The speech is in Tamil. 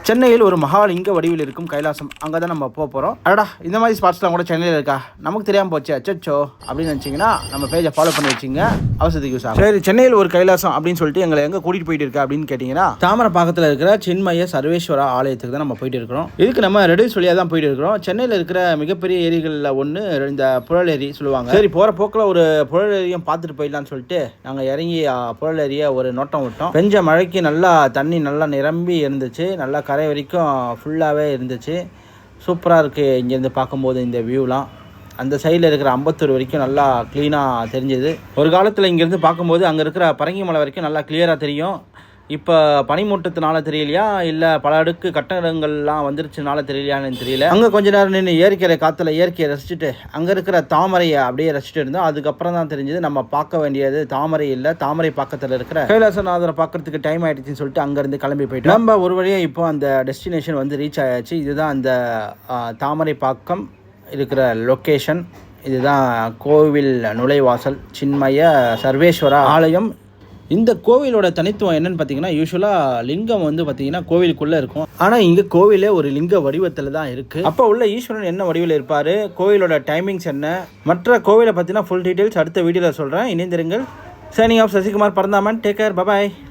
சென்னையில் ஒரு மகாலிங்க வடிவில் இருக்கும் கைலாசம், அங்கே தான் நம்ம போக போகிறோம். அடடா, இந்த மாதிரி ஸ்பாட்ஸ்லாம் கூட சென்னையில் இருக்கா, நமக்கு தெரியாமல் போச்சு அச்சோ அப்படின்னு நினச்சிங்கன்னா நம்ம பேஜை ஃபாலோ பண்ணி வச்சிங்க, அவசரத்துக்கு யூஸ் ஆகும். சரி, சென்னையில் ஒரு கைலாசம் அப்படின்னு சொல்லிட்டு எங்களை எங்கே கூட்டிகிட்டு போயிட்டு இருக்கா அப்படின்னு கேட்டிங்கன்னா, தாமரப்பாக்கத்தில் இருக்கிற சின்மய சர்வேஸ்வரா ஆலயத்துக்கு தான் நம்ம போயிட்டு இருக்கிறோம். இதுக்கு நம்ம ரெடியூஸ் வழியாக தான் போயிட்டு இருக்கிறோம். சென்னையில் இருக்கிற மிகப்பெரிய ஏரிகளில் ஒன்று இந்த புழல் ஏரி சொல்லுவாங்க. சரி, போகிற போக்கில் ஒரு புழல் ஏரியும் பார்த்துட்டு போயிடலான்னு சொல்லிட்டு நாங்கள் இறங்கி புழல் ஏரியை ஒரு நோட்டம் விட்டோம். பெஞ்ச மழைக்கு நல்லா தண்ணி நல்லா நிரம்பி இருந்துச்சு, நல்லா கரை வரைக்கும் ஃபுல்லாகவே இருந்துச்சு. சூப்பராக இருக்குது இங்கேருந்து பார்க்கும்போது இந்த வியூலாம். அந்த சைடில் இருக்கிற அம்பத்தூர் வரைக்கும் நல்லா க்ளீனாக தெரிஞ்சுது. ஒரு காலத்தில் இங்கேருந்து பார்க்கும்போது அங்கே இருக்கிற பரங்கி மலை வரைக்கும் நல்லா கிளியராக தெரியும். இப்போ பனிமூட்டத்தினால தெரியலையா இல்லை பல அடுக்கு கட்டடங்கள்லாம் வந்துருச்சுனால தெரியலையான்னு தெரியல. அங்கே கொஞ்ச நேரம் நின்று இயற்கை காற்றுல இயற்கையை ரசிச்சுட்டு அங்கே இருக்கிற தாமரையை அப்படியே ரசிச்சுட்டு இருந்தோம். அதுக்கப்புறம் தான் தெரிஞ்சது நம்ம பார்க்க வேண்டியது தாமரை இல்லை, தாமரை பக்கத்தில் இருக்கிற கைலாசநாதரை பார்க்கறதுக்கு டைம் ஆகிடுச்சின்னு சொல்லிட்டு அங்கேருந்து கிளம்பி போயிட்டு நம்ம ஒரு வழியாக இப்போ அந்த டெஸ்டினேஷன் வந்து ரீச் ஆயாச்சு. இதுதான் அந்த தாமரை பாக்கம் இருக்கிற லொக்கேஷன். இதுதான் கோவில் நுழைவாசல், சின்மய சர்வேஸ்வரா ஆலயம். இந்த கோவிலோட தனித்துவம் என்னன்னு பார்த்தீங்கன்னா, யூஸ்வலாக லிங்கம் வந்து பார்த்தீங்கன்னா கோவிலுக்குள்ளே இருக்கும். ஆனால் இங்கே கோவிலே ஒரு லிங்க வடிவத்தில் தான் இருக்குது. அப்போ உள்ள ஈஸ்வரன் என்ன வடிவில் இருப்பார், கோவிலோட டைமிங்ஸ் என்ன, மற்ற கோவிலை பற்றினா ஃபுல் டீட்டெயில்ஸ் அடுத்த வீடியோவில் சொல்கிறேன். இணைந்திருங்கள். Signing off Sasikumar Paranthaman. Take care, bye bye.